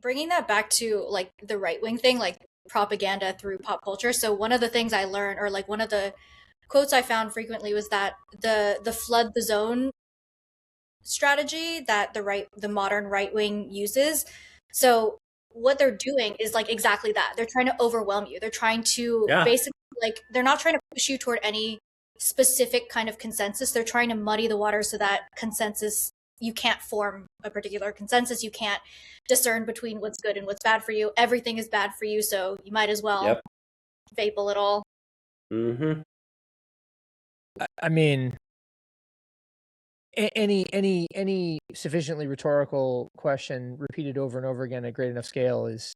bringing that back to like the right wing thing, like propaganda through pop culture. So one of the things I learned, or like one of the quotes I found frequently, was that the flood the zone strategy that the modern right wing uses. So what they're doing is like exactly that. They're trying to overwhelm you. They're trying to Yeah. basically, like, they're not trying to push you toward any specific kind of consensus. They're trying to muddy the water so that consensus, you can't form a particular consensus. You can't discern between what's good and what's bad for you. Everything is bad for you, so you might as well Yep. vape a little. Mm-hmm. I mean, any sufficiently rhetorical question repeated over and over again at great enough scale is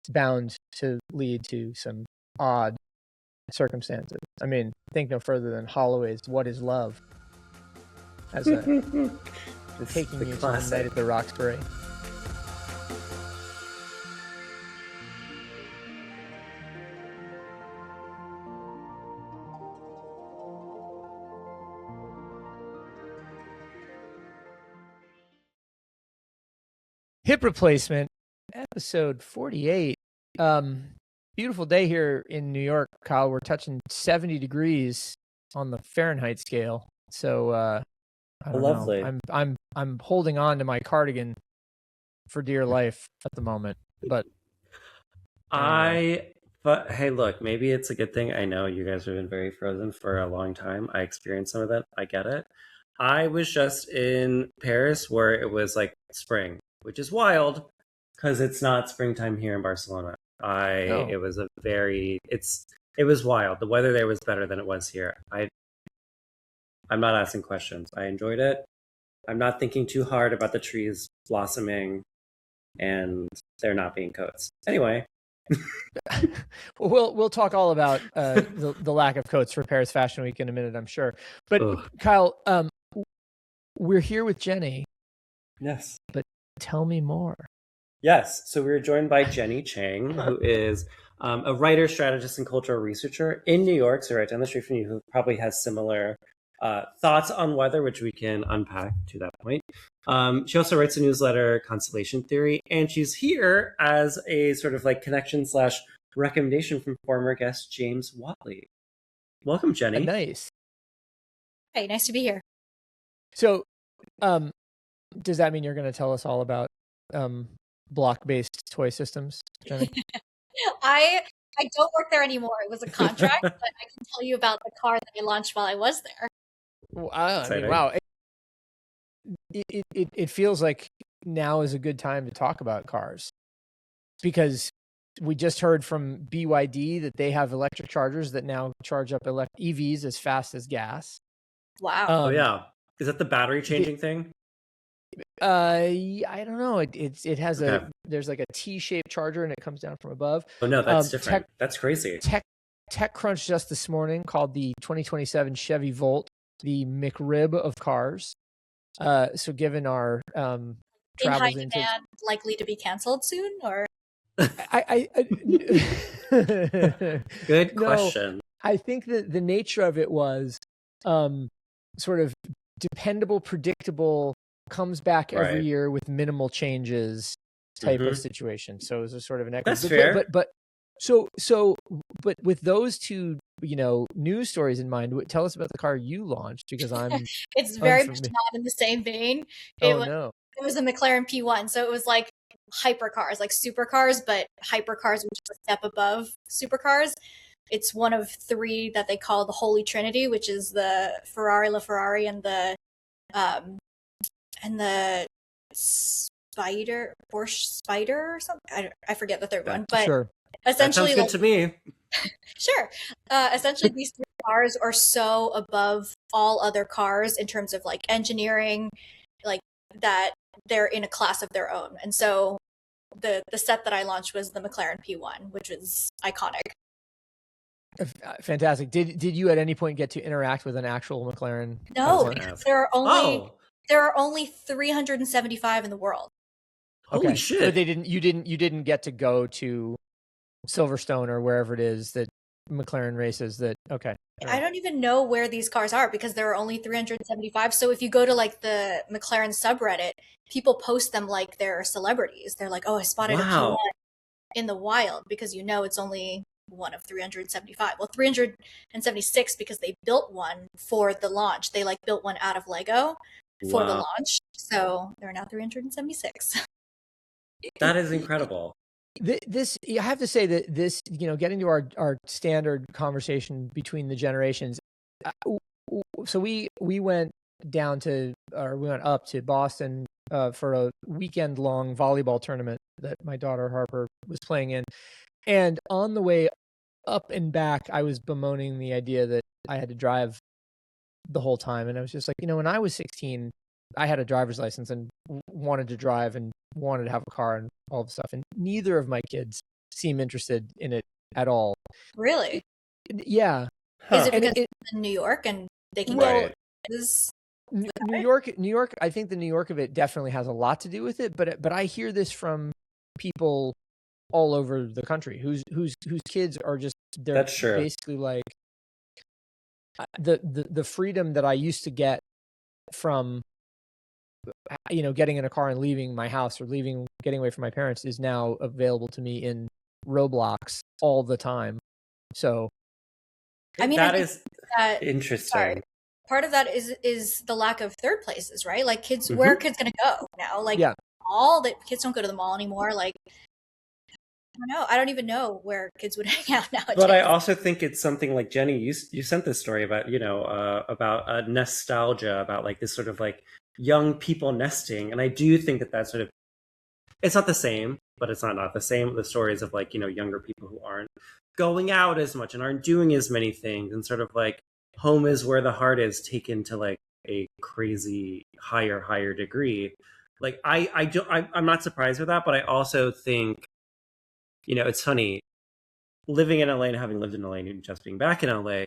bound to lead to some odd circumstances. I mean, think no further than Holloway's "What Is Love" as a taking you to the night at the Roxbury. Hip replacement, episode 48. Beautiful day here in New York, Kyle. We're touching 70 degrees on the Fahrenheit scale. So I don't Lovely. know. I'm holding on to my cardigan for dear life at the moment. But But hey, look, maybe it's a good thing. I know you guys have been very frozen for a long time. I experienced some of that. I get it. I was just in Paris where it was like spring, which is wild because it's not springtime here in Barcelona. It was it was wild. The weather there was better than it was here. I'm not asking questions. I enjoyed it. I'm not thinking too hard about the trees blossoming and there not being coats. Anyway. we'll talk all about the lack of coats for Paris Fashion Week in a minute, I'm sure. But Ugh. Kyle, we're here with Jenny. Yes. But tell me more. Yes. So we're joined by Jenny Chang, who is a writer, strategist, and cultural researcher in New York. So right down the street from you, who probably has similar thoughts on weather, which we can unpack to that point. She also writes a newsletter, Constellation Theory, and she's here as a sort of like connection / recommendation from former guest James Watley. Welcome, Jenny. Nice. Hey, nice to be here. So, does that mean you're going to tell us all about block-based toy systems, Jenny? I don't work there anymore. It was a contract, but I can tell you about the car that I launched while I was there. I mean, wow. It feels like now is a good time to talk about cars because we just heard from BYD that they have electric chargers that now charge up EVs as fast as gas. Wow. Oh yeah. Is that the battery changing thing? I don't know. It has there's like a T-shaped charger and it comes down from above. Oh no, that's different. That's crazy. TechCrunch just this morning called the 2027 Chevy Volt the McRib of cars. So given our travels into demand, likely to be canceled soon, or Good question. I think that the nature of it was sort of dependable, predictable, comes back every year with minimal changes type of situation. So it was a sort of an equity. That's fair. But with those two, news stories in mind, tell us about the car you launched because it's very much not in the same vein. It was a McLaren P1, so it was like hypercars, like supercars, but hypercars which is a step above supercars. It's one of three that they call the Holy Trinity, which is the LaFerrari, and the Porsche Spider or something. I forget the third one, but sure. Essentially, that sounds good to me. Sure. Essentially, these three cars are so above all other cars in terms of like engineering, like that they're in a class of their own. And so the set that I launched was the McLaren P1, which was iconic. Fantastic. Did you at any point get to interact with an actual McLaren? No, because there are only 375 in the world. Holy shit! So you didn't get to go to Silverstone or wherever it is that McLaren races that okay. I don't even know where these cars are because there are only 375. So if you go to like the McLaren subreddit, people post them like they're celebrities. They're like, "Oh, I spotted a Wow. P1 in the wild," because it's only one of 375. Well, 376 because they built one for the launch. They like built one out of Lego for the Wow. launch. So there are now 376. That is incredible. This I have to say that this, getting to our standard conversation between the generations. So we went down to, or we went up to Boston for a weekend long volleyball tournament that my daughter Harper was playing in, and on the way up and back, I was bemoaning the idea that I had to drive the whole time, and I was just like, when I was 16, I had a driver's license and wanted to drive and wanted to have a car and all the stuff, and neither of my kids seem interested in it at all. Really? Yeah. Is it Huh. because it's in New York and they can Right. get this? New York. I think the New York of it definitely has a lot to do with it. But I hear this from people all over the country whose kids are just, they're That's true. basically like the freedom that I used to get from getting in a car and leaving my house or getting away from my parents is now available to me in Roblox all the time. So I mean, that I think is that interesting. sorry, part of that is the lack of third places, right? Like kids, where are kids gonna go now? Like yeah, mall, that kids don't go to the mall anymore. Like I don't know. I don't even know where kids would hang out nowadays. But I also think it's something like Jenny, you sent this story about, about nostalgia, about like this sort of like young people nesting. And I do think that sort of, it's not the same, but it's not the same. The stories of like, younger people who aren't going out as much and aren't doing as many things, and sort of like home is where the heart is taken to like a crazy higher degree. Like I'm not surprised with that, but I also think, it's funny living in LA and having lived in LA and just being back in LA.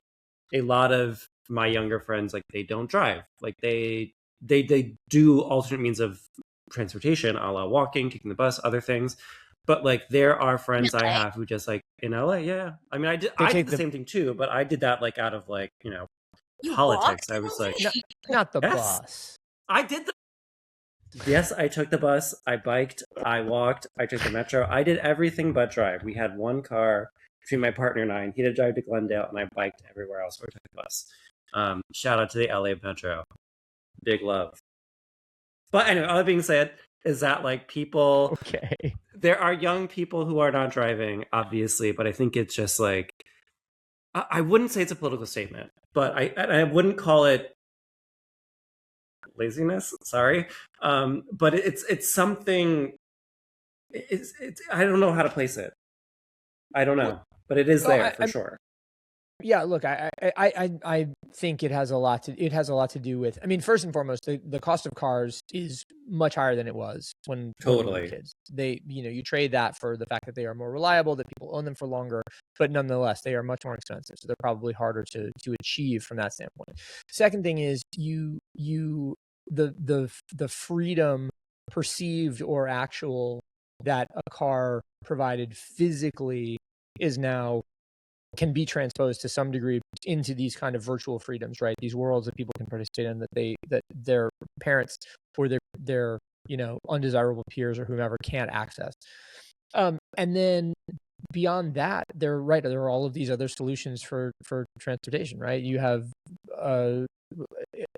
A lot of my younger friends, like, they don't drive. Like they do alternate means of transportation, a la walking, taking the bus, other things. But like there are friends I have who just like in LA, yeah. I mean, I did the same thing too, but I did that like out of like, You politics. walked I was like, not the Yes. bus. I did Yes, I took the bus, I biked, I walked, I took the metro. I did everything but drive. We had one car between my partner and I, and he had to drive to Glendale, and I biked everywhere else, or took the bus. Shout out to the LA Metro. Big love. But anyway, all that being said, is that like people, Okay. there are young people who are not driving, obviously, but I think it's just like, I wouldn't say it's a political statement, but I wouldn't call it laziness. Sorry, but it's something. It's I don't know how to place it. I don't know, but it is there for sure. Yeah, look, I think it has a lot to do with. I mean, first and foremost, the cost of cars is much higher than it was when we were kids. They, you trade that for the fact that they are more reliable, that people own them for longer, but nonetheless, they are much more expensive. So they're probably harder to achieve from that standpoint. Second thing is the freedom, perceived or actual, that a car provided physically is now can be transposed to some degree into these kind of virtual freedoms, right? These worlds that people can participate in, that their parents or their undesirable peers or whomever can't access. And then beyond that, there are all of these other solutions for transportation, right? You have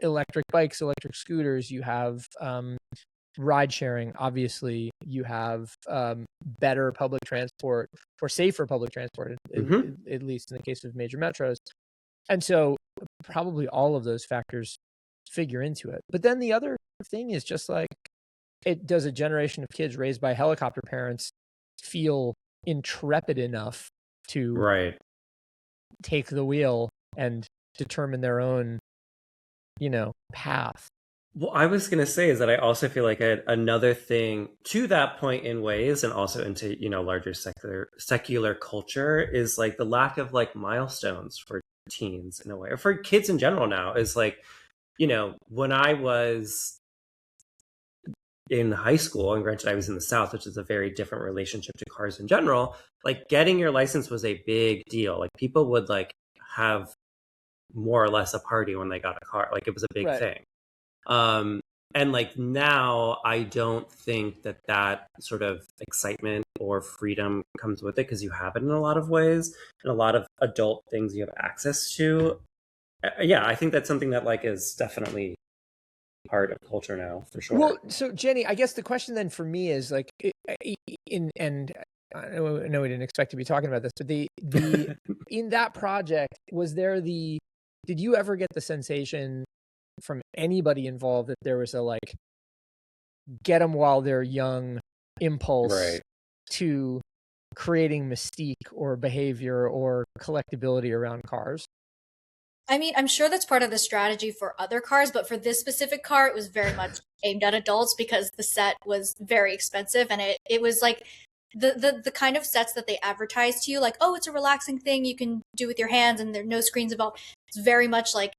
electric bikes, electric scooters, you have ride sharing, obviously, you have better public transport or safer public transport, at least in the case of major metros. And so probably all of those factors figure into it. But then the other thing is just like, does a generation of kids raised by helicopter parents feel intrepid enough to take the wheel and determine their own, path? Well, I was going to say is that I also feel like another thing to that point in ways, and also into, larger secular culture, is like the lack of like milestones for teens in a way, or for kids in general now, is like, when I was in high school, and granted I was in the South, which is a very different relationship to cars in general, like getting your license was a big deal. Like people would like have more or less a party when they got a car. Like it was a big Right. thing. And like now I don't think that that sort of excitement or freedom comes with it, because you have it in a lot of ways, and a lot of adult things you have access to. Yeah, I think that's something that like is definitely part of culture now, for sure. Well, so Jenny, I guess the question then for me is like, and I know we didn't expect to be talking about this, but the in that project, did you ever get the sensation from anybody involved that there was a like get them while they're young impulse Right. to creating mystique or behavior or collectability around cars? I mean, I'm sure that's part of the strategy for other cars, but for this specific car, it was very much aimed at adults because the set was very expensive, and it was like the kind of sets that they advertise to you, like, oh, it's a relaxing thing you can do with your hands and there are no screens involved. It's very much like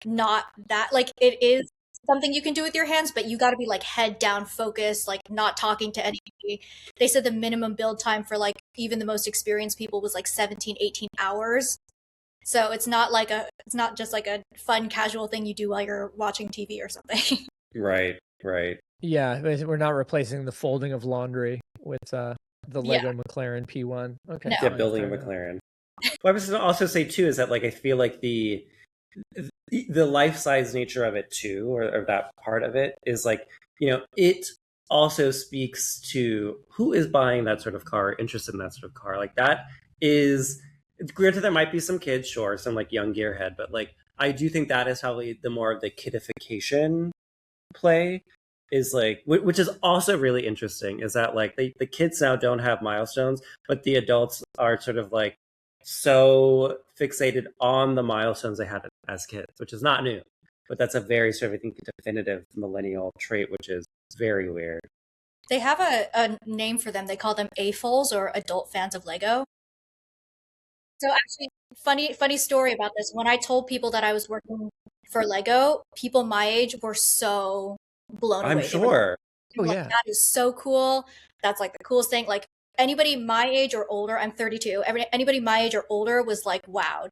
not that. Like it is something you can do with your hands, but you got to be like head down focused, like not talking to anybody. They said the minimum build time for like even the most experienced people was like 17, 18 hours. So it's not just like a fun casual thing you do while you're watching TV or something. Right. Yeah, we're not replacing the folding of laundry with the Yeah. Lego McLaren P1. Okay. No. Yeah, fine, building a fair enough. McLaren. What I was going to also say too is that like I feel like the life size nature of it too, or that part of it is like, you know, it also speaks to who is buying that sort of car, interested in that sort of car. Like that is, granted there might be some kids, sure, some like young gearhead, but like I do think that is probably the more of the kidification play, is like, which is also really interesting, is that like the kids now don't have milestones, but the adults are sort of like so fixated on the milestones they had as kids, which is not new, but that's a very sort of, I think, definitive millennial trait, which is very weird. They have a name for them. They call them AFOLs, or adult fans of Lego. So actually, funny story about this. When I told people that I was working for Lego, people my age were so blown I'm away. They were sure. Oh like, yeah. that is so cool. That's like the coolest thing. Like anybody my age or older, I'm 32. Anybody my age or older was like wowed.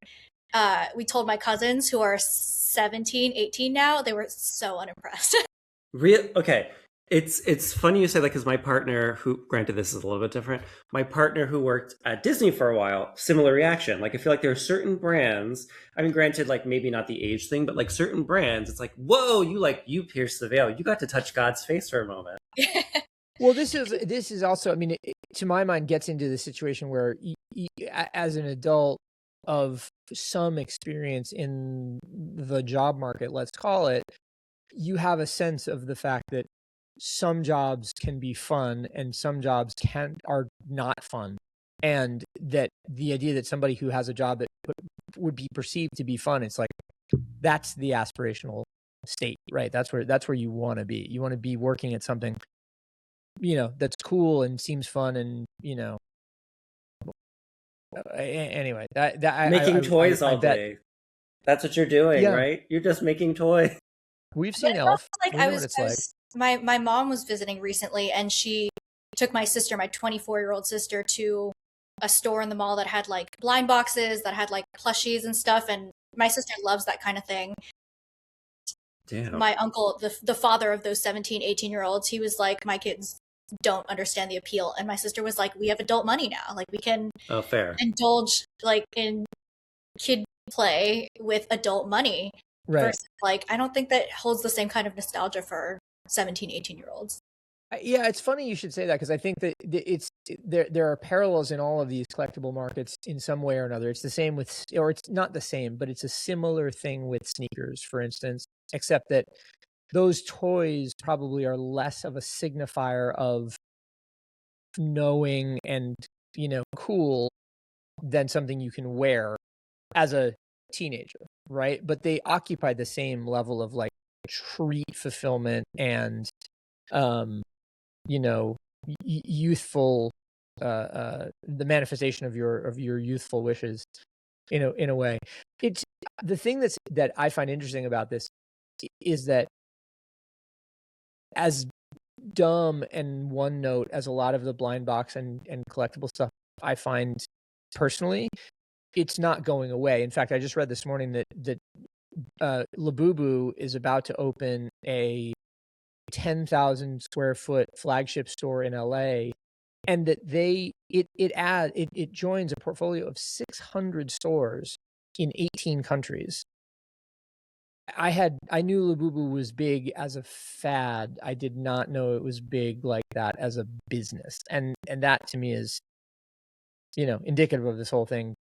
We told my cousins who are 17, 18 now, they were so unimpressed. Real okay. It's funny you say that, because my partner, who, granted this is a little bit different, my partner who worked at Disney for a while, similar reaction. Like I feel like there are certain brands, I mean, granted, like maybe not the age thing, but like certain brands, it's like, whoa, you pierced the veil. You got to touch God's face for a moment. Well, this is also, I mean, to my mind, gets into the situation where as an adult of some experience in the job market, let's call it, you have a sense of the fact that some jobs can be fun and some jobs are not fun, and that the idea that somebody who has a job that would be perceived to be fun, it's like that's the aspirational state, right? That's where you want to be. You want to be working at something, you know, that's cool and seems fun, and you know. Anyway, Making toys I all bet day. That's what you're doing, Yeah. right? You're just making toys. we've But seen it's Elf. also like We know what it's like. my mom was visiting recently, and she took my sister, my 24-year-old sister, to a store in the mall that had like blind boxes, that had like plushies and stuff, and my sister loves that kind of thing. Damn. My uncle, the father of those 17, 18-year-olds, he was like, my kids don't understand the appeal. And my sister was like, we have adult money now. Like we can Oh, fair. indulge like in kid play with adult money. Right. Versus like, I don't think that holds the same kind of nostalgia for 17, 18-year-olds. Yeah, it's funny you should say that, because I think that there are parallels in all of these collectible markets in some way or another. It's the same with, or it's not the same, but it's a similar thing with sneakers, for instance, except that those toys probably are less of a signifier of knowing and, you know, cool than something you can wear as a teenager, right? But they occupy the same level of like treat fulfillment and you know, youthful the manifestation of your youthful wishes in a way. It's the thing that I find interesting about this is that as dumb and one note as a lot of the blind box and collectible stuff I find personally, it's not going away. In fact, I just read this morning that Labubu is about to open a 10,000 square foot flagship store in LA, and that it joins a portfolio of 600 stores in 18 countries. I knew Labubu was big as a fad. I did not know it was big like that as a business, and that to me is, indicative of this whole thing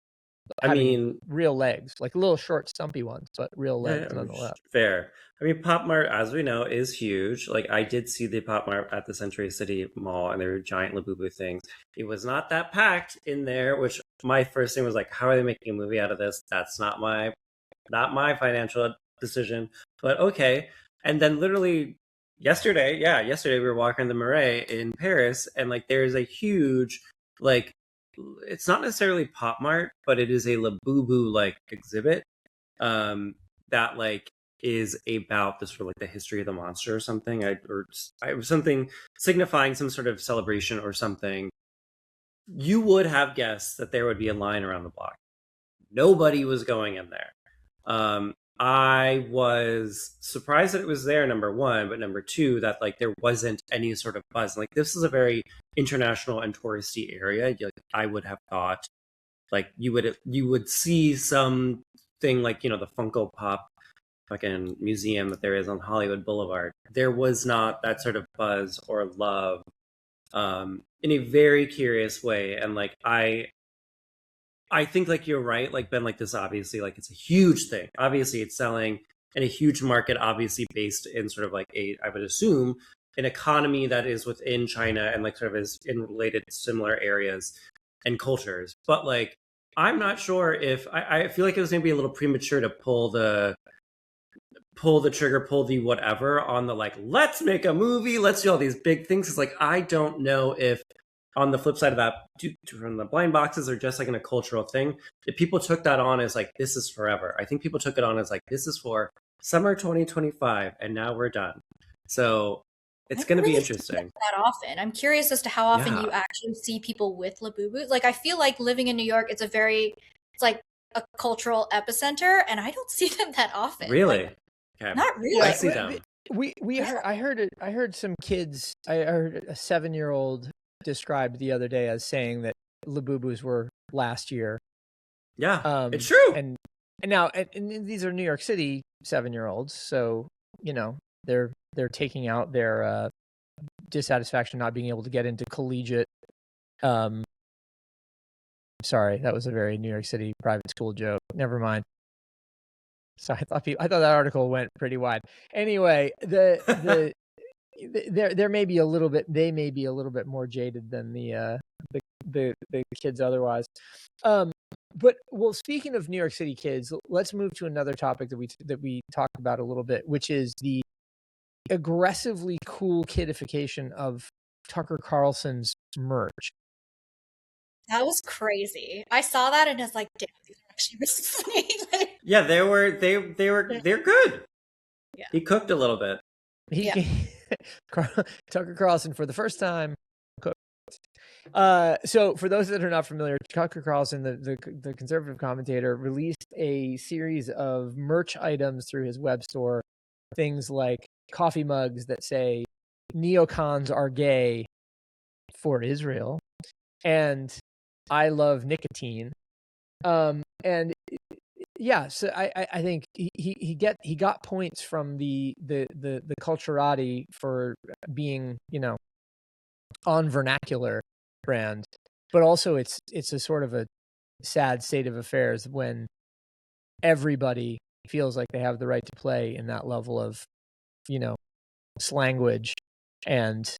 I having mean, real legs, like little short, stumpy ones, but real legs yeah, nonetheless. fair. I mean, Pop Mart, as we know, is huge. Like, I did see the Pop Mart at the Century City Mall, and there were giant Labubu things. It was not that packed in there, which my first thing was like, how are they making a movie out of this? That's not my financial decision, but okay. And then literally yesterday we were walking the Marais in Paris, and like there's a huge, like, it's not necessarily Pop Mart, but it is a Labubu like exhibit that like is about the sort of like the history of the monster or something. It was something signifying some sort of celebration or something. You would have guessed that there would be a line around the block. Nobody was going in there. I was surprised that it was there, number one, but number two, that like there wasn't any sort of buzz. Like, this is a very international and touristy area. Like, I would have thought like you would see something like, the Funko Pop fucking museum that there is on Hollywood Boulevard. There was not that sort of buzz or love in a very curious way. And like I think like you're right, like Ben, like this obviously like it's a huge thing. Obviously it's selling in a huge market, obviously based in sort of like I would assume, an economy that is within China and like sort of is in related similar areas and cultures. But like, I'm not sure if I feel like it was maybe a little premature to pull the trigger, pull the whatever on the like, let's make a movie, let's do all these big things. It's like, I don't know if on the flip side of that, from the blind boxes are just like in a cultural thing, if people took that on as like, this is forever. I think people took it on as like, this is for summer 2025 and now we're done. So it's going to be interesting. That often. I'm curious as to how often you actually see people with Labubu. Like, I feel like living in New York, it's like a cultural epicenter, and I don't see them that often. Really? Like, okay. Not really. I see them. I heard some kids. I heard a 7-year-old described the other day as saying that Labubus were last year. Yeah, it's true. And now, and these are New York City 7-year-olds, so they're taking out their dissatisfaction not being able to get into collegiate. Sorry, that was a very New York City private school joke. Never mind. So I thought that article went pretty wide. Anyway, they may be a little bit more jaded than the kids otherwise. But well, speaking of New York City kids, let's move to another topic that we talked about a little bit, which is the aggressively cool kidification of Tucker Carlson's merch. That was crazy. I saw that and it's like, damn, these are actually really funny. Yeah, they're good. Yeah. He cooked a little bit. Tucker Carlson for the first time cooked. So for those that are not familiar, Tucker Carlson, the conservative commentator, released a series of merch items through his web store. Things like coffee mugs that say neocons are gay for Israel and I love nicotine. And yeah, so I think he got points from the culturati for being, on vernacular brand, but also it's a sort of a sad state of affairs when everybody feels like they have the right to play in that level of, slanguage and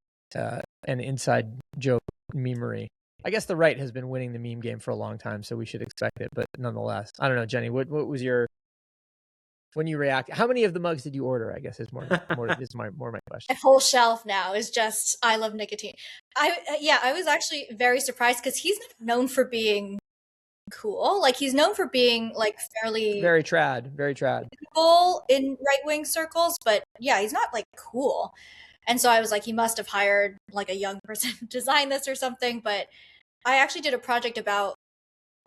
inside joke memery. I guess the right has been winning the meme game for a long time, so we should expect it. But nonetheless, I don't know, Jenny. What was your when you react? How many of the mugs did you order? I guess is more my question. A whole shelf now is just I love nicotine. I was actually very surprised because he's not known for being cool. Like, he's known for being like fairly very trad cool in right wing circles, but yeah, he's not like cool. And so I was like, he must have hired like a young person to design this or something. But I actually did a project about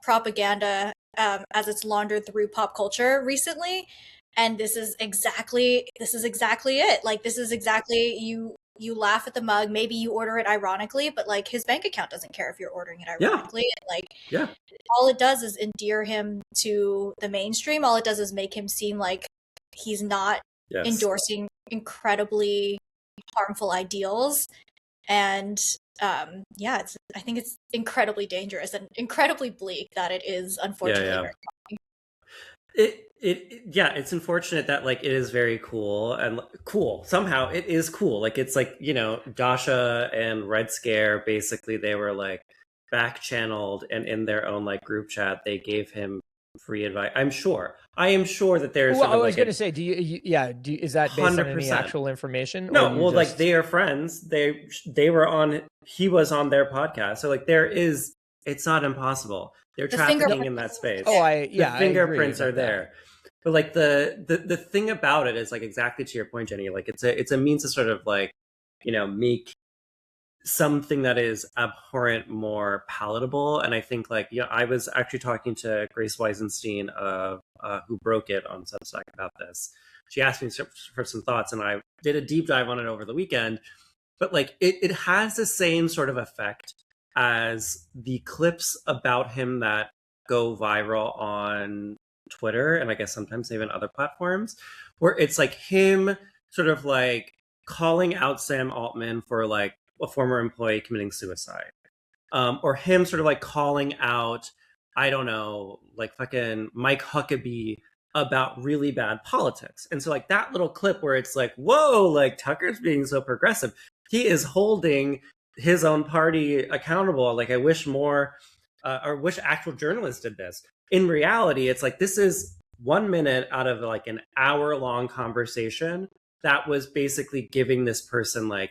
propaganda as it's laundered through pop culture recently, and this is exactly it. Like, this is exactly, you laugh at the mug, maybe you order it ironically, but like his bank account doesn't care if you're ordering it Yeah. ironically. And, like, Yeah. all it does is endear him to the mainstream. All it does is make him seem like he's not Yes. endorsing incredibly harmful ideals. And yeah, I think it's incredibly dangerous and incredibly bleak that it is, unfortunately, Yeah. very Yeah, it's unfortunate that like it is very cool and cool. Somehow it is cool. Like it's like, you know, Dasha and Red Scare, basically they were like back channeled, and in their own like group chat they gave him free advice. I am sure that there's Well, sort of I was like going to say, is that based on any 100%. actual information? No, or you well, just... like they are friends. He was on their podcast. So like it's not impossible. They're The trafficking in that space. Oh, The fingerprints I are agree there. But like the thing about it is like exactly to your point, Jenny, like it's a means to sort of like, you know, make something that is abhorrent more palatable. And I think like, you know, I was actually talking to Grace Weisenstein of Who Broke It on Substack about this. She asked me for some thoughts, and I did a deep dive on it over the weekend. But like it has the same sort of effect as the clips about him that go viral on Twitter, and I guess sometimes even other platforms, where it's like him sort of like calling out Sam Altman for like a former employee committing suicide, or him sort of like calling out, I don't know, like fucking Mike Huckabee about really bad politics. And so like that little clip where it's like, whoa, like Tucker's being so progressive. He is holding his own party accountable. Like I wish more, or wish actual journalists did this. In reality, it's like, this is 1 minute out of like an hour-long conversation that was basically giving this person like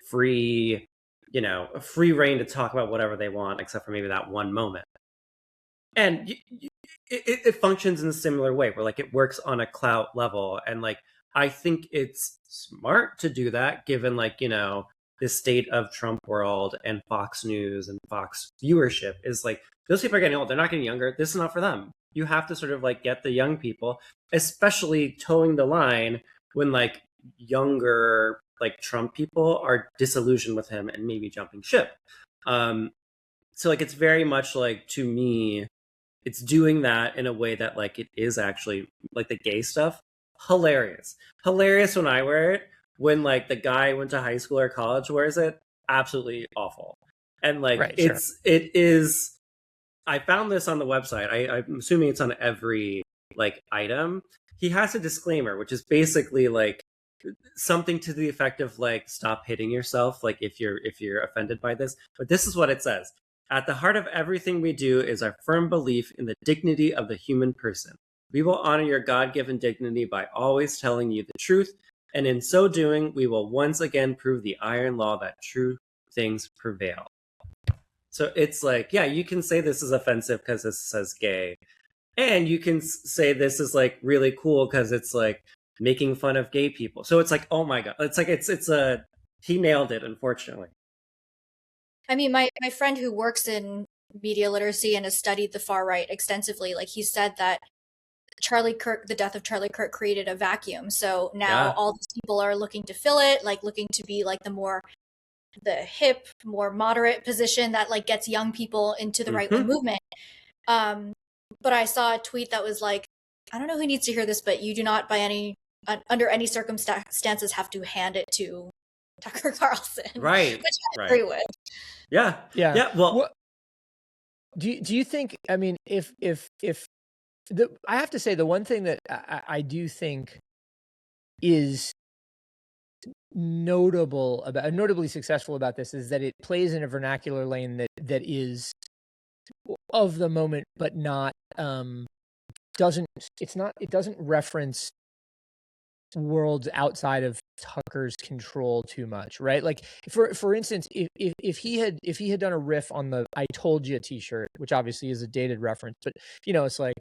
free, you know, free reign to talk about whatever they want, except for maybe that one moment. And it functions in a similar way where like it works on a clout level. And like, I think it's smart to do that given like, you know, the state of Trump world and Fox News and Fox viewership is like, those people are getting old. They're not getting younger. This is not for them. You have to sort of like get the young people, especially towing the line when like younger like Trump people are disillusioned with him and maybe jumping ship. So like, it's very much like, to me, it's doing that in a way that like it is actually like the gay stuff. Hilarious when I wear it. When like the guy went to high school or college wears it, absolutely awful. And like Right, it is. I found this on the website. I'm assuming it's on every like item. He has a disclaimer, which is basically like something to the effect of like, stop hitting yourself, like if you're offended by this. But this is what it says: at the heart of everything we do is our firm belief in the dignity of the human person. We will honor your God-given dignity by always telling you the truth, and in so doing, we will once again prove the iron law that true things prevail. So it's like, yeah, you can say this is offensive because this says gay, and you can say this is like really cool because it's like making fun of gay people. So it's like, oh my god, it's like he nailed it, unfortunately. I mean, my friend who works in media literacy and has studied the far right extensively, like, he said that the death of Charlie Kirk created a vacuum. So now all these people are looking to fill it, like looking to be like the hip, more moderate position that like gets young people into the right wing movement. But I saw a tweet that was like, I don't know who needs to hear this, but you do not under any circumstances have to hand it to Tucker Carlson. Right. Which I agree with. Yeah. Well, do you think, I mean, if I have to say, the one thing that I do think is notably successful about this is that it plays in a vernacular lane that is of the moment, but not it doesn't reference worlds outside of Tucker's control too much, right? Like for instance, if he had done a riff on the "I told you" t-shirt, which obviously is a dated reference, but you know, it's like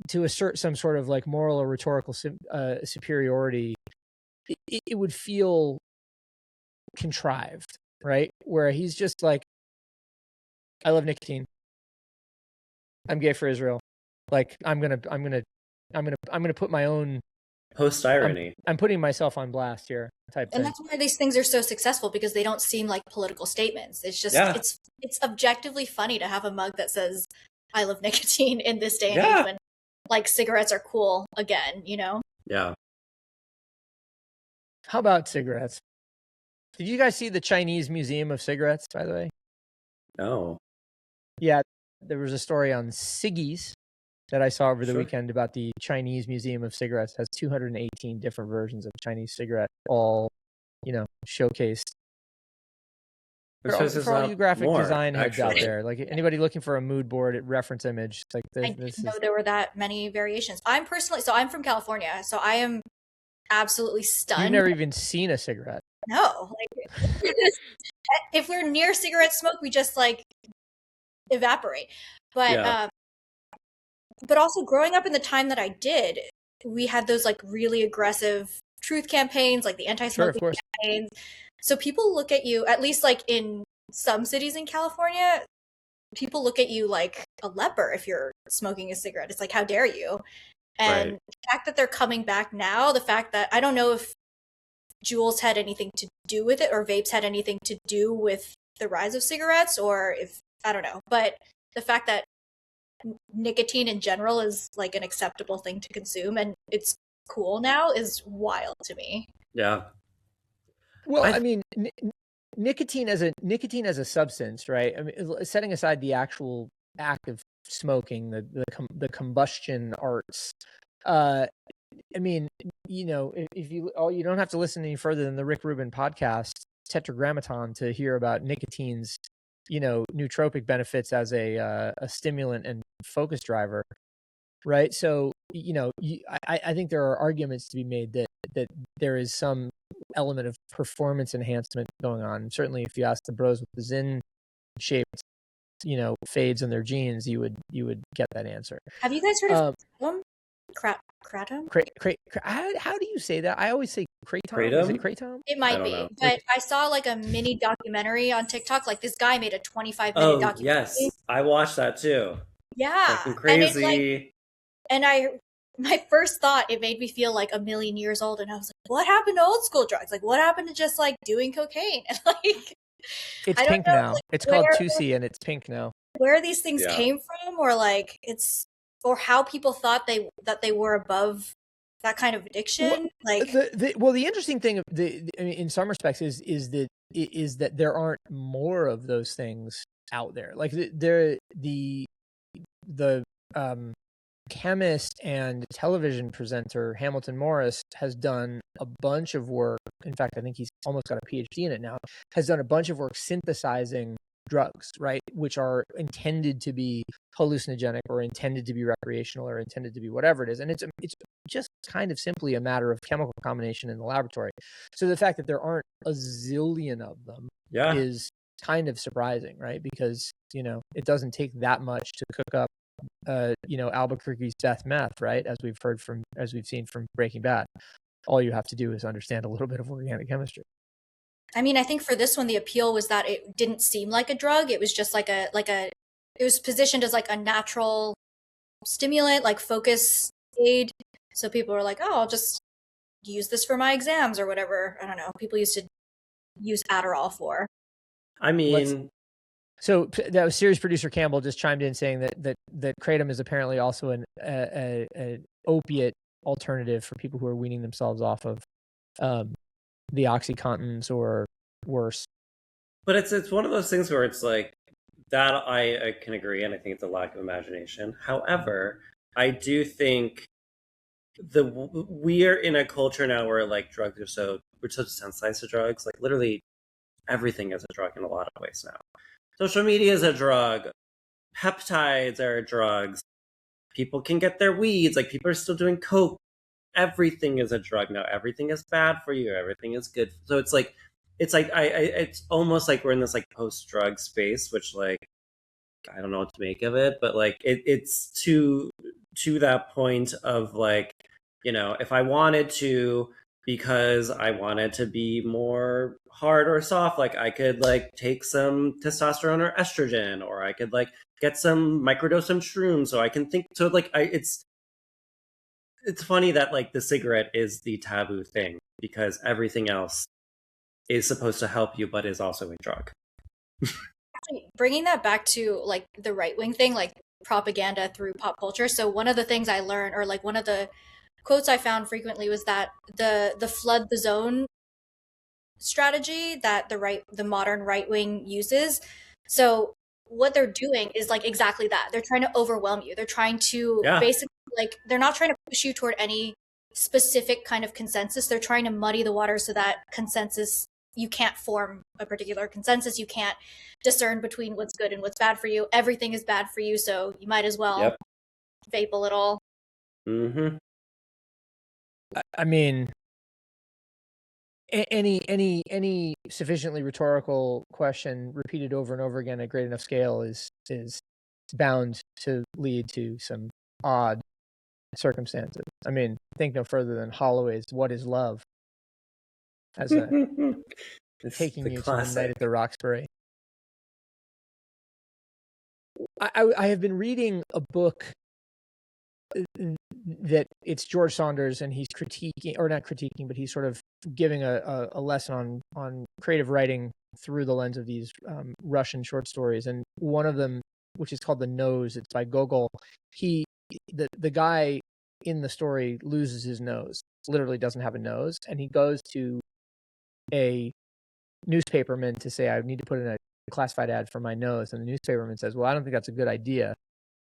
to assert some sort of like moral or rhetorical superiority, it would feel contrived, right? Where he's just like, I love nicotine. I'm gay for Israel. Like I'm gonna put my own Post irony. I'm putting myself on blast here, type And thing. that's why these things are so successful, because they don't seem like political statements. It's just Yeah. it's objectively funny to have a mug that says I love nicotine in this day and Yeah. age when like cigarettes are cool again, you know? Yeah. How about cigarettes? Did you guys see the Chinese Museum of Cigarettes, by the way? No. Yeah, there was a story on ciggies that I saw over the Sure. weekend about the Chinese Museum of Cigarettes. It has 218 different versions of Chinese cigarette, all, showcased. Which says it's For all not you graphic more, design heads out actually. there, like anybody looking for a mood board reference image, like I this didn't know is. there were that many variations. I'm from California, so I am absolutely You've stunned. never even seen a cigarette. No, like if we're near cigarette smoke, we just like evaporate. But Yeah. but also growing up in the time that I did, we had those like really aggressive truth campaigns, like the Sure, of anti-smoking course. campaigns. So people look at you, at least like in some cities in California, people look at you like a leper if you're smoking a cigarette. It's like, how dare you? And Right. the fact that they're coming back now, the fact that I don't know if Juuls had anything to do with it or vapes had anything to do with the rise of cigarettes, or if I don't know, but the fact that nicotine in general is like an acceptable thing to consume and it's cool now is wild to me. Yeah. Well, I mean, nicotine as a substance, right? I mean, setting aside the actual act of smoking, the combustion arts. I mean, if you don't have to listen any further than the Rick Rubin podcast, Tetragrammaton, to hear about nicotine's, nootropic benefits as a stimulant and focus driver, right? So, I think there are arguments to be made that there is some element of performance enhancement going on. Certainly, if you ask the bros with the Zyn shaped, fades in their jeans, you would get that answer. Have you guys heard of kratom? How do you say that? I always say kratom. Kratom? Is it kratom? It might be, but I saw like a mini documentary on TikTok. Like this guy made a 25-minute documentary. Yes, I watched that too. Yeah, fucking crazy. My first thought, it made me feel like a million years old, and I was like, "What happened to old school drugs? Like, what happened to just like doing cocaine?" And like, it's pink now. Like, it's called 2C, and it's pink now. Where these things came from, or like or how people thought that they were above that kind of addiction. The interesting thing, I mean, in some respects, is that there aren't more of those things out there. Like the chemist and television presenter Hamilton Morris has done a bunch of work. In fact, I think he's almost got a PhD in it now. Has done a bunch of work synthesizing drugs, right, which are intended to be hallucinogenic or intended to be recreational or intended to be whatever it is. And it's just kind of simply a matter of chemical combination in the laboratory. So the fact that there aren't a zillion of them is kind of surprising, right? Because, it doesn't take that much to cook up Albuquerque's death meth, right? As we've seen from Breaking Bad. All you have to do is understand a little bit of organic chemistry. I mean, I think for this one, the appeal was that it didn't seem like a drug. It was just it was positioned as like a natural stimulant, like focus aid. So people were like, "Oh, I'll just use this for my exams or whatever." I don't know. People used to use Adderall for. I mean, so that was series producer Campbell just chimed in saying that kratom is apparently also an opiate alternative for people who are weaning themselves off of the OxyContins or worse. But it's one of those things where it's like that. I can agree, and I think it's a lack of imagination. However, I do think we are in a culture now where like drugs we're so desensitized to drugs. Like literally everything is a drug in a lot of ways now. Social media is a drug. Peptides are drugs. People can get their weeds. Like people are still doing coke. Everything is a drug now. Everything is bad for you. Everything is good. So it's almost like we're in this like post-drug space, which like I don't know what to make of it, but like it's to that point of like, if I wanted to because I wanted to be more hard or soft. Like I could like take some testosterone or estrogen, or I could like get some microdose some shrooms so I can think. So like it's funny that like the cigarette is the taboo thing because everything else is supposed to help you, but is also a drug. Bringing that back to like the right wing thing, like propaganda through pop culture. So one of the things I learned, or like one of the quotes I found frequently, was that the flood the zone strategy that the modern right wing uses. So what they're doing is like exactly that. They're trying to overwhelm you. They're trying to Yeah. basically, like, they're not trying to push you toward any specific kind of consensus. They're trying to muddy the water so that consensus, you can't form a particular consensus. You can't discern between what's good and what's bad for you. Everything is bad for you, so you might as well Yep. vape a little. Mm-hmm. I mean, any sufficiently rhetorical question repeated over and over again at great enough scale is bound to lead to some odd circumstances. I mean, think no further than Holloway's "What Is Love" as a It's taking the you to the night classic. at the Roxbury. I have been reading a book that it's George Saunders, and he's critiquing, or not critiquing, but he's sort of giving a lesson on creative writing through the lens of these Russian short stories. And one of them, which is called The Nose, it's by Gogol. The guy in the story loses his nose, literally doesn't have a nose, and he goes to a newspaperman to say, I need to put in a classified ad for my nose. And the newspaperman says, well, I don't think that's a good idea.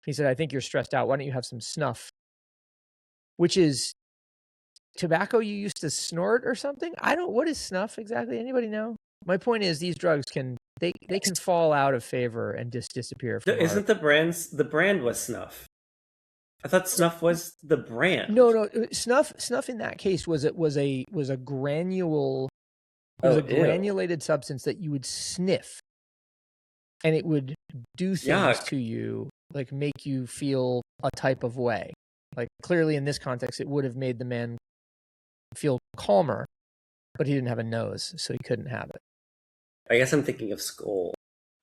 He said, I think you're stressed out. Why don't you have some snuff? Which is tobacco you used to snort or something? What is snuff exactly? Anybody know? My point is these drugs can fall out of favor and just disappear from Isn't the brand was snuff? I thought snuff was the brand. No, snuff in that case was a granule. It was a granulated substance that you would sniff, and it would do things to you, like make you feel a type of way. Like clearly in this context, it would have made the man feel calmer, but he didn't have a nose, so he couldn't have it. I guess I'm thinking of Skull.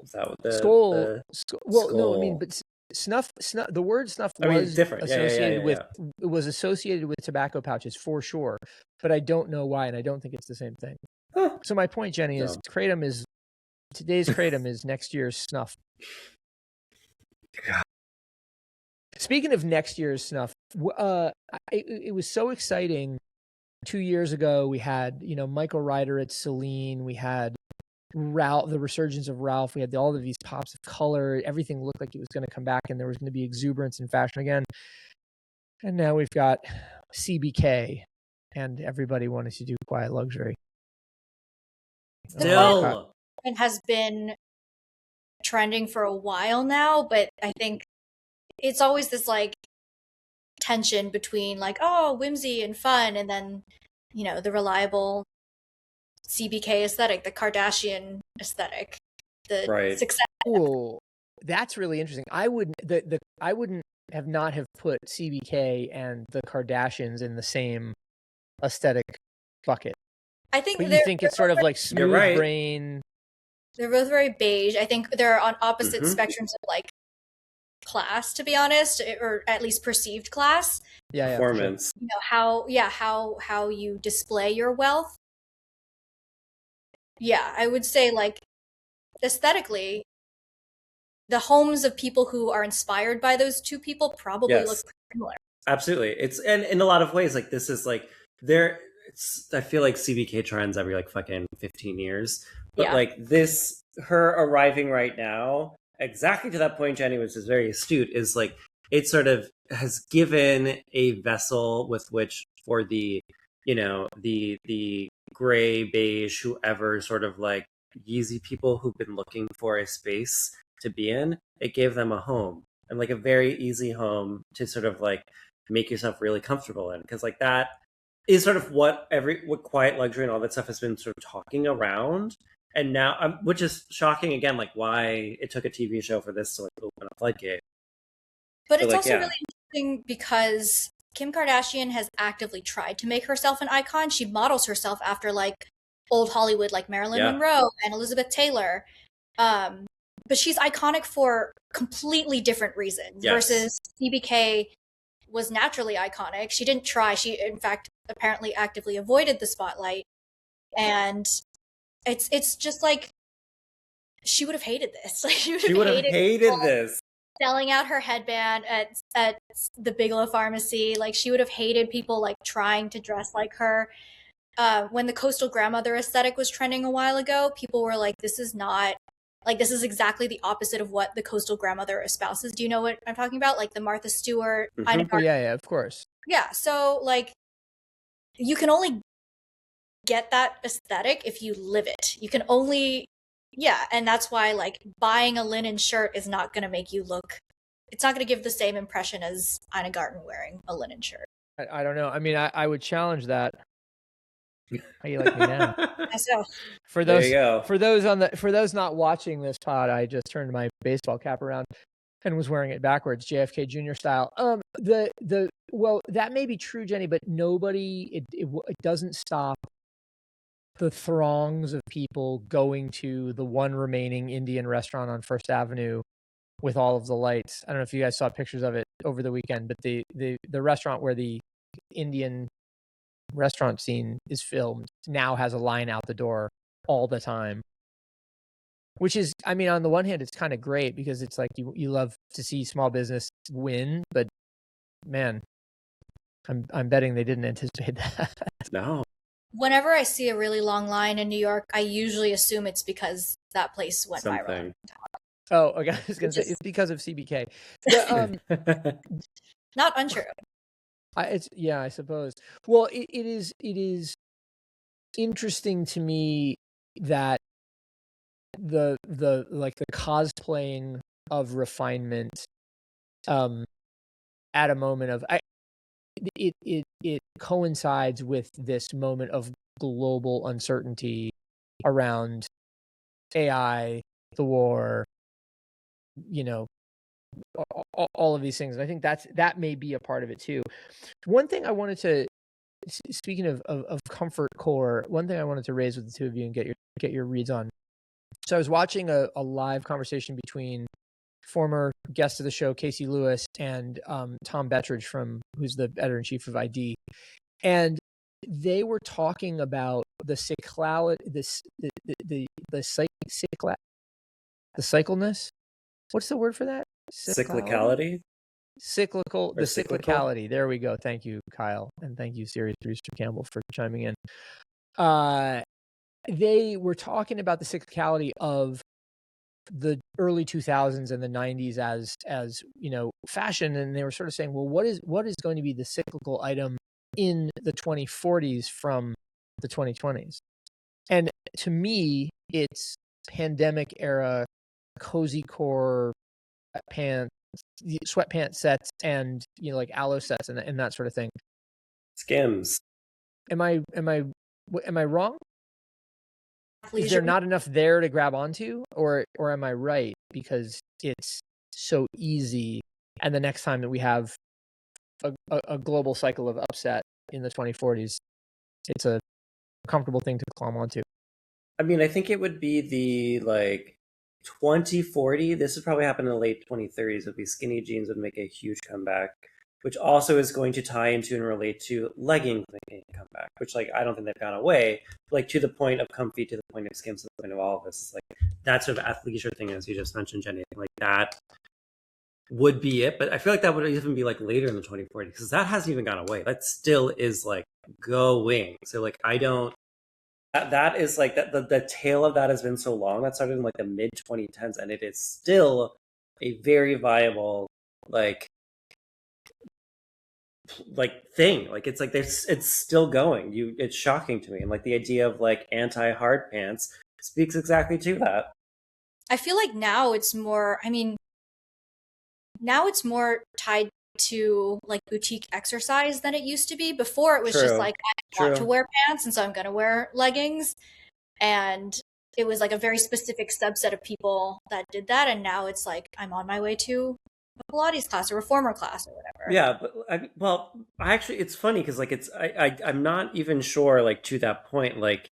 Is that what the Skull? Well, Skull. no, I mean, but snuff. The word snuff was different. Associated with it was associated with tobacco pouches for sure, but I don't know why, and I don't think it's the same thing. Huh. So my point, Jenny, is today's kratom is next year's snuff. God. Speaking of next year's snuff, it was so exciting. 2 years ago, we had Michael Ryder at Celine. We had Ralph, the resurgence of Ralph. We had all of these pops of color. Everything looked like it was going to come back, and there was going to be exuberance in fashion again. And now we've got CBK, and everybody wanted to do quiet luxury. Still, it has been trending for a while now, but I think it's always this like tension between like, oh, whimsy and fun, and then the reliable CBK aesthetic, the Kardashian aesthetic, the success. Cool. That's really interesting. I wouldn't have put CBK and the Kardashians in the same aesthetic bucket. I think you think it's sort of like smooth brain. They're both very beige. I think they're on opposite spectrums of like class, to be honest, or at least perceived class. Yeah, performance. Sure. How you display your wealth. Yeah, I would say like aesthetically, the homes of people who are inspired by those two people probably look similar. Absolutely. It's and in a lot of ways, like this is like I feel like CBK trends every like fucking 15 years. But like this, her arriving right now, exactly to that point, Jenny, which is very astute, is like it sort of has given a vessel with which for the the gray, beige, whoever sort of like Yeezy people who've been looking for a space to be in, it gave them a home, and like a very easy home to sort of like make yourself really comfortable in, because like that is sort of what quiet luxury and all that stuff has been sort of talking around. And now, which is shocking again, like why it took a TV show for this to like open a floodgate. But it's also really interesting because Kim Kardashian has actively tried to make herself an icon. She models herself after like old Hollywood, like Marilyn Yeah. Monroe and Elizabeth Taylor. But she's iconic for completely different reasons Yes. versus CBK was naturally iconic. She didn't try. She, in fact, apparently actively avoided the spotlight. And it's just like she would have hated this. Like She would have hated this. Selling out her headband at the Bigelow Pharmacy. Like she would have hated people like trying to dress like her. When the coastal grandmother aesthetic was trending a while ago, people were like, this is not like this is exactly the opposite of what the coastal grandmother espouses. Do you know what I'm talking about? Like the Martha Stewart, Ina Oh, Garten. yeah, of course. Yeah, so like you can only get that aesthetic if you live it. You can only and that's why like buying a linen shirt is not going to make you look it's not going to give the same impression as Ina Garten wearing a linen shirt. I don't know. I mean, I would challenge that. How you like me now? So For There those you go. for those not watching this pod, I just turned my baseball cap around and was wearing it backwards, JFK Jr. style. Well, that may be true, Jenny, but it doesn't stop the throngs of people going to the one remaining Indian restaurant on First Avenue with all of the lights. I don't know if you guys saw pictures of it over the weekend, but the restaurant where the Indian restaurant scene is filmed now has a line out the door all the time, which is, I mean, on the one hand, it's kind of great because it's like you love to see small business win, but man, I'm betting they didn't anticipate that. No. whenever I see a really long line in New York, I usually assume it's because that place went viral. Something. Oh, okay. I was going to say it's because of CBK. Not untrue. I suppose. Well, it is interesting to me that the cosplaying of refinement at a moment of it coincides with this moment of global uncertainty around AI, the war, all of these things. And I think that may be a part of it too. One thing I wanted to, speaking of comfort core, one thing I wanted to raise with the two of you and get your reads on. So I was watching a live conversation between former guest of the show, Casey Lewis, and Tom Bettridge, who's the editor-in-chief of ID. And they were talking about the cyclicalness. What's the word for that? Cyclicality? Cyclicality. There we go. Thank you, Kyle. And thank you, series producer Campbell, for chiming in. They were talking about the cyclicality of the early 2000s and the 90s as fashion, and they were sort of saying, well, what is going to be the cyclical item in the 2040s from the 2020s? And to me, it's pandemic era cozy core pants, sweatpants sets, and like aloe sets and that sort of thing. Skims. Am I wrong? Is there not enough there to grab onto, or am I right because it's so easy? And the next time that we have a global cycle of upset in the 2040s, it's a comfortable thing to climb onto. I mean, I think it would be the 2040. This would probably happen in the late 2030s. Would be skinny jeans would make a huge comeback, which also is going to tie into and relate to leggings making a comeback, which I don't think they've gone away. To the point of comfy, to the point of skims, to the point of all of this, that sort of athleisure thing, as you just mentioned, Jenny. That would be it, but I feel like that would even be later in the 2040s because that hasn't even gone away. That still is going. So I don't. That is the tail of that has been so long. That started in the mid 2010s, and it is still a very viable thing. It's still going. It's shocking to me, and the idea of anti-hard pants speaks exactly to that. I feel like now it's more. I mean, now it's more tied to boutique exercise than it used to be. Before it was just I want to wear pants, and so I'm going to wear leggings, and it was a very specific subset of people that did that. And now it's I'm on my way to a Pilates class, a reformer class, or whatever. Yeah, but I actually, it's funny because like I'm not even sure like to that point like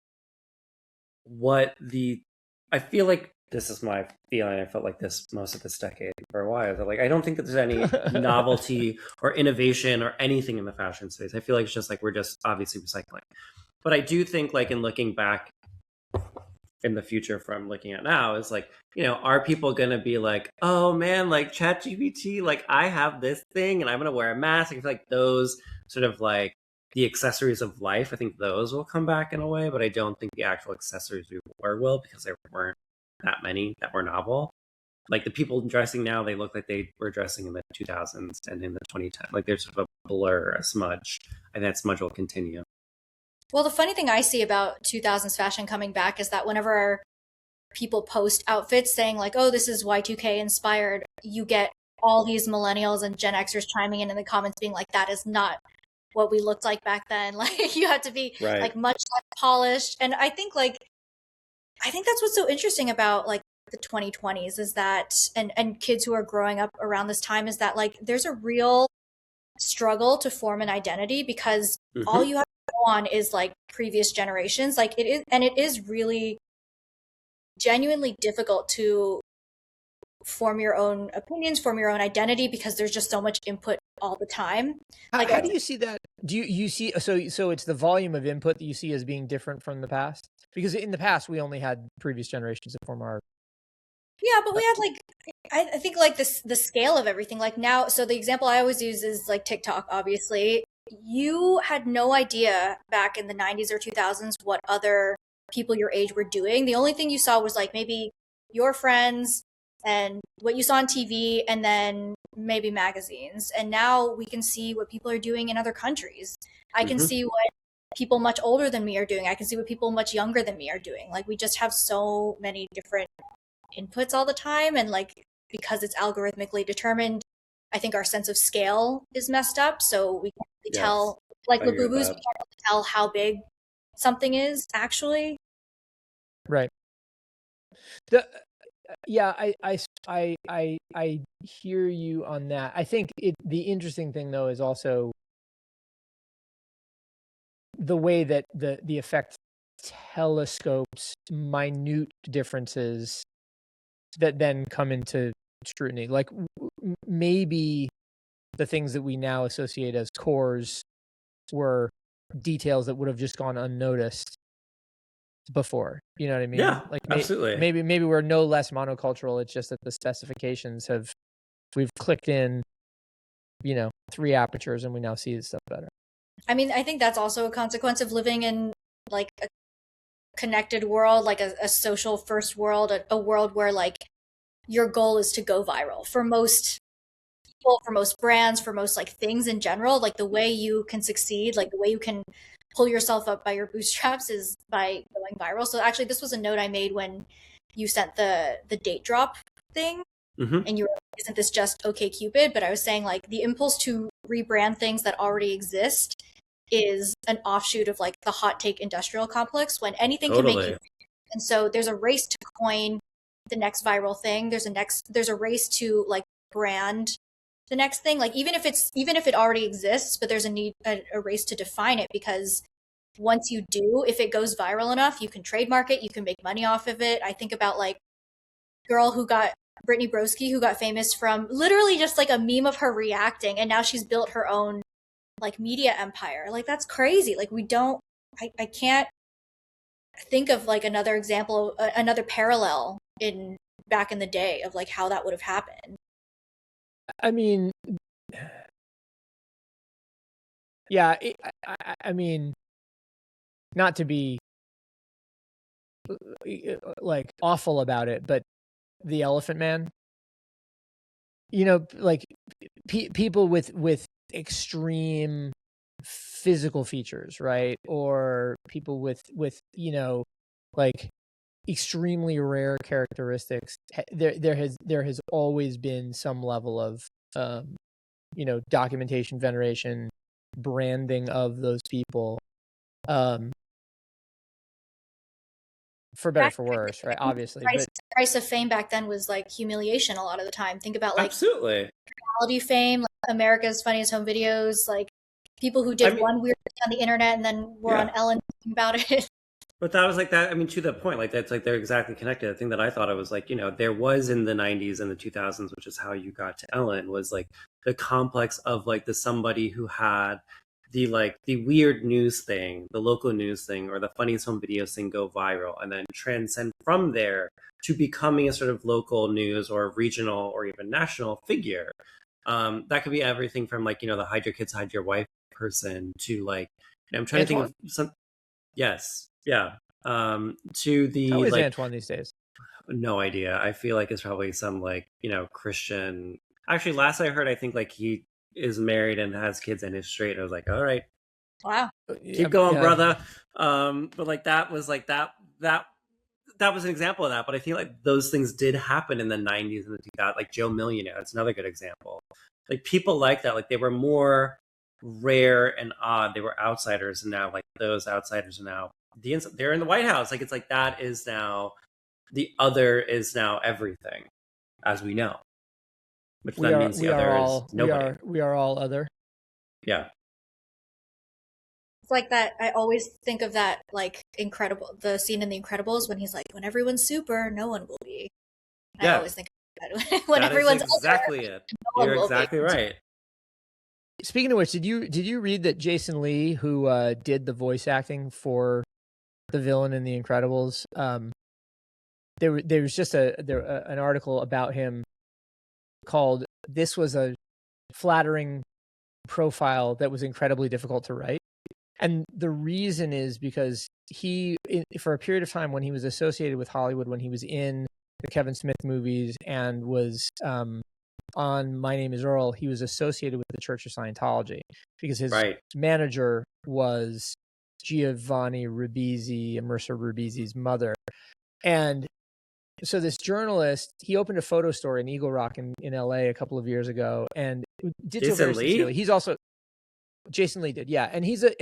what the I feel like this is my feeling. I felt like this most of this decade for a while. That like I don't think that there's any novelty or innovation or anything in the fashion space. I feel like it's just like we're just obviously recycling. But I do think like in looking back in the future from looking at now is like, are people gonna be like, oh man, like ChatGPT, like I have this thing and I'm gonna wear a mask? I feel like those sort of like the accessories of life, I think those will come back in a way, but I don't think the actual accessories we wore will, because there weren't that many that were novel. Like the people dressing now, they look like they were dressing in the 2000s and in the 2010s. Like there's sort of a blur, a smudge, and that smudge will continue. Well, the funny thing I see about 2000s fashion coming back is that whenever people post outfits saying like, "Oh, this is Y2K inspired," you get all these millennials and Gen Xers chiming in the comments being like, "That is not what we looked like back then." Like you had to be Right. like much less polished. And I think that's what's so interesting about like the 2020s is that and kids who are growing up around this time is that like there's a real struggle to form an identity because all you have to go on is like previous generations. Like it is really genuinely difficult to form your own opinions, form your own identity because there's just so much input all the time. Like How do you see that? Do you see so it's the volume of input that you see as being different from the past? Because in the past we only had previous generations to form our. yeah, but we had like I think like the scale of everything. Like now, so the example I always use is like TikTok, obviously. You had no idea back in the 90s or 2000s what other people your age were doing. The only thing you saw was like maybe your friends and what you saw on TV and then maybe magazines. And now we can see what people are doing in other countries. I can see what people much older than me are doing. I can see what people much younger than me are doing. Like we just have so many different inputs all the time, and like because it's algorithmically determined, I think our sense of scale is messed up, so we can't really Yes, tell, like I with hear boo-boos, we that. can't really tell how big something is actually. Right. The yeah, I hear you on that. I think the interesting thing though is also the way that the effect telescopes minute differences that then come into scrutiny. Like maybe the things that we now associate as cores were details that would have just gone unnoticed before. You know what I mean? Yeah, Like absolutely. maybe we're no less monocultural. It's just that the specifications we've clicked in, 3 apertures and we now see this stuff better. I mean, I think that's also a consequence of living in like a connected world, like a social first world, a world where like your goal is to go viral for most people, for most brands, for most like things in general. Like the way you can succeed, like the way you can pull yourself up by your bootstraps is by going viral. So actually this was a note I made when you sent the date drop thing, and you were like, isn't this just okay Cupid? But I was saying like the impulse to rebrand things that already exist is an offshoot of like the hot take industrial complex when anything can make you. Totally. And so there's a race to coin the next viral thing. There's a race to like brand the next thing. Like even if it already exists, but there's a race to define it, because once you do, if it goes viral enough, you can trademark it, you can make money off of it. I think about like girl who got Brittany Broski, who got famous from literally just like a meme of her reacting, and now she's built her own like media empire. Like that's crazy. Like I can't think of like another example, another parallel in back in the day of like how that would have happened. I mean, yeah, I mean, not to be like awful about it, but the Elephant Man, like people with extreme physical features, right? Or people with like extremely rare characteristics. There has always been some level of documentation, veneration, branding of those people for better for worse, right? Obviously, price but price of fame back then was like humiliation a lot of the time. Think about like Absolutely. reality fame, like America's Funniest Home Videos, like people who I did mean, one weird thing on the internet and then were on yeah. Ellen talking about it. But that was like that. I mean, to the point, like that's like they're exactly connected. The thing that I thought it was like, there was in the 90s and the 2000s, which is how you got to Ellen, was like the complex of like the somebody who had the weird news thing, the local news thing, or the funniest home videos thing go viral and then transcend from there to becoming a sort of local news or regional or even national figure. That could be everything from like, the hide your kids, hide your wife person to like, I'm trying to think Antoine. of some. Yes. Yeah. To How the is like, Antoine these days? no idea. I feel like it's probably some like, Christian. Actually, last I heard, I think like he is married and has kids and is straight. I was like, all right, Wow. keep going, Yeah, brother. But like that was like that was an example of that. But I feel like those things did happen in the 90s and the 2000s. Like Joe Millionaire, that's another good example. Like people like that, like they were more rare and odd. They were outsiders, and now like those outsiders are now they're in the White House. Like it's like that is now the other is now everything, as we know, which then means the other is nobody. we are all other. Yeah, It's like that. I always think of that, like, the scene in The Incredibles when he's like, when everyone's super, no one will be. I yeah, always think of that. When that is everyone's older, exactly it. no You're one will be. exactly right. Speaking of which, did you read that Jason Lee, who did the voice acting for the villain in The Incredibles, there was just an article about him called "This was a flattering profile that was incredibly difficult to write," and the reason is because for a period of time when he was associated with Hollywood, when he was in the Kevin Smith movies and was on My Name is Earl, he was associated with the Church of Scientology because his Right. manager was Giovanni Ribisi, Mercer Ribisi's mother. And so this journalist, he opened a photo store in Eagle Rock in LA a couple of years ago and did so very sincerely. He's also Jason Lee did, yeah. And he's a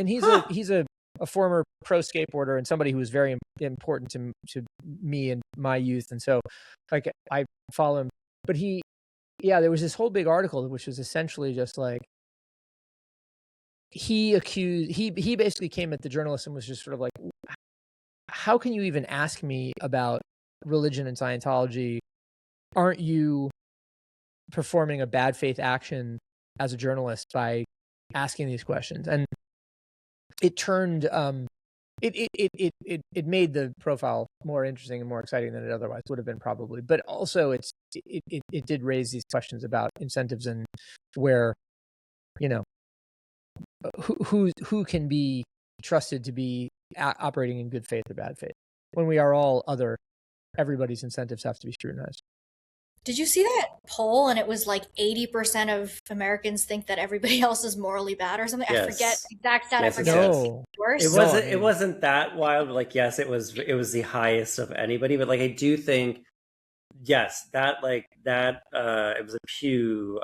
former pro skateboarder and somebody who was very important to me in my youth. And so like I follow him. But there was this whole big article which was essentially just like he basically came at the journalist and was just sort of like, how can you even ask me about religion and Scientology? Aren't you performing a bad faith action as a journalist by asking these questions? And it turned it made the profile more interesting and more exciting than it otherwise would have been probably. But also it did raise these questions about incentives and where, who can be trusted to be operating in good faith or bad faith when we are all other. Everybody's incentives have to be scrutinized. Did you see that poll? And it was like 80% of Americans think that everybody else is morally bad or something. Yes. I forget exact stat. Yes, I forget. No. Worse. It wasn't that wild, but like yes, it was the highest of anybody. But like I do think yes, that it was a Pew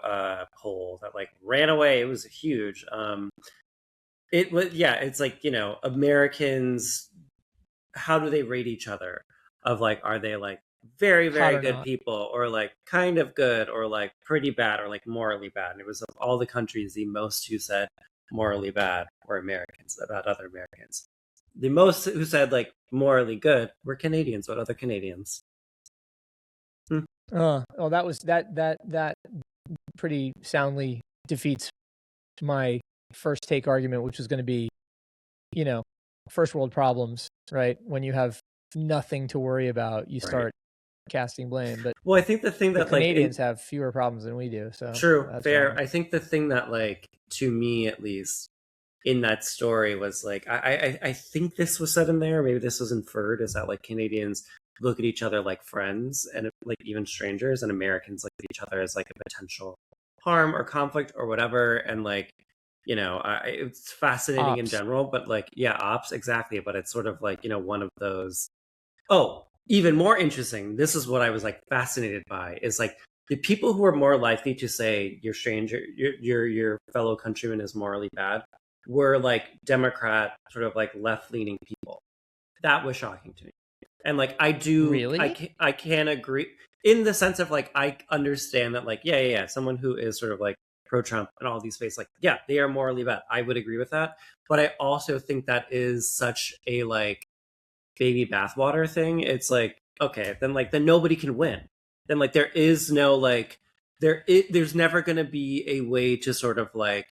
poll that like ran away. It was huge. It was it's like, Americans, how do they rate each other? Of like, are they like very, very good people, or like kind of good, or like pretty bad, or like morally bad? And it was of all the countries, the most who said morally bad were Americans about other Americans. The most who said like morally good were Canadians, but other Canadians. That pretty soundly defeats my first take argument, which was going to be, first world problems, right? When you have nothing to worry about, you start casting blame. But well, I think the thing that Canadians have fewer problems than we do. So true, fair. Wrong. I think the thing that like, to me at least, in that story was like, I think this was said in there, maybe this was inferred, is that like Canadians look at each other like friends and like even strangers, and Americans look at each other as like a potential harm or conflict or whatever. And like, it's fascinating ops in general, but like, ops, exactly. But it's sort of like, one of those. Oh, even more interesting. This is what I was like fascinated by, is like the people who are more likely to say your stranger, your fellow countryman is morally bad, were like Democrat, sort of like left-leaning people. That was shocking to me. And like I do, Really? I can agree in the sense of like I understand that like yeah, someone who is sort of like pro Trump and all these faces, like yeah, they are morally bad. I would agree with that, but I also think that is such a like baby bathwater thing. It's like okay, then nobody can win. Then like there is no like there's never going to be a way to sort of like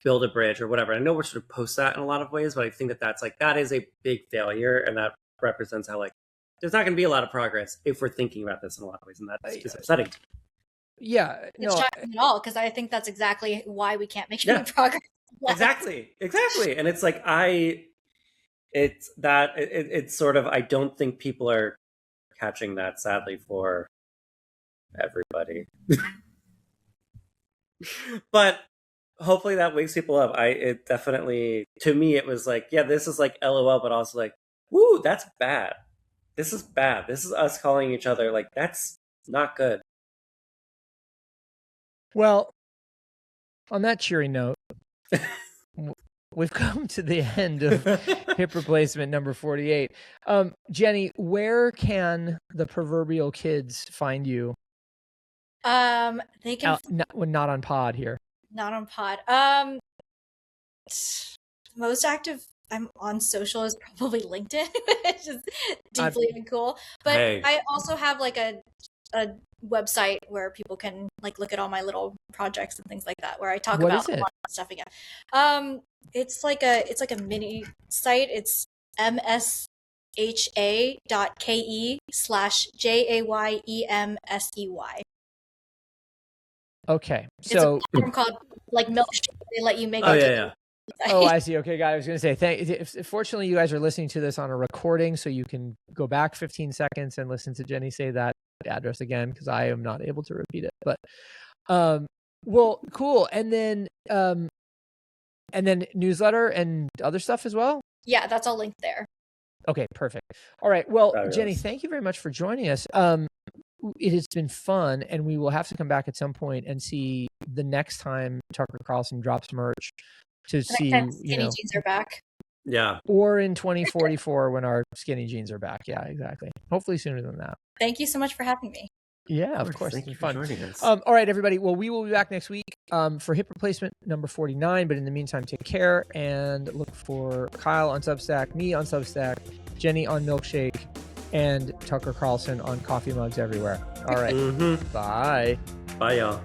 build a bridge or whatever. I know we're sort of post that in a lot of ways, but I think that that's like that is a big failure, and that represents how like there's not going to be a lot of progress if we're thinking about this in a lot of ways, and that's just upsetting. Yeah, It's no, shocking at all because I think that's exactly why we can't make Yeah. any progress. Exactly, and it's like it's sort of I don't think people are catching that, sadly, for everybody. But hopefully that wakes people up. It definitely, to me, it was like, yeah, this is like LOL, but also like, woo, that's bad. This is bad. This is us calling each other like that's not good. well, on that cheery note, we've come to the end of hip replacement number 48. Jenny, where can the proverbial kids find you? They can When not on pod here. not on pod. Most active I'm on social is probably LinkedIn, which is deeply uncool. But Hey. I also have like a website where people can like look at all my little projects and things like that, where I talk What about is it? a lot of stuff again. It's like a mini site. It's msha.ke/JAYEMSEY. Okay, It's so a platform called like Milkshake. They let you make Oh like yeah. oh, I see. Okay, guys, I was going to say, fortunately, you guys are listening to this on a recording, so you can go back 15 seconds and listen to Jenny say that address again, because I am not able to repeat it. But, well, cool. And then newsletter and other stuff as well. Yeah, that's all linked there. Okay, perfect. All right. Well, Fabulous. Jenny, thank you very much for joining us. It has been fun, and we will have to come back at some point and see the next time Tucker Carlson drops merch to see, skinny jeans are back. Yeah. or in 2044 when our skinny jeans are back. Yeah, exactly. Hopefully sooner than that. Thank you so much for having me. Yeah, of course. Thank you It's for fun. joining us. All right, everybody. Well, we will be back next week for hip replacement number 49. But in the meantime, take care and look for Kyle on Substack, me on Substack, Jenny on Milkshake, and Tucker Carlson on coffee mugs everywhere. All right. Mm-hmm. Bye. Bye, y'all.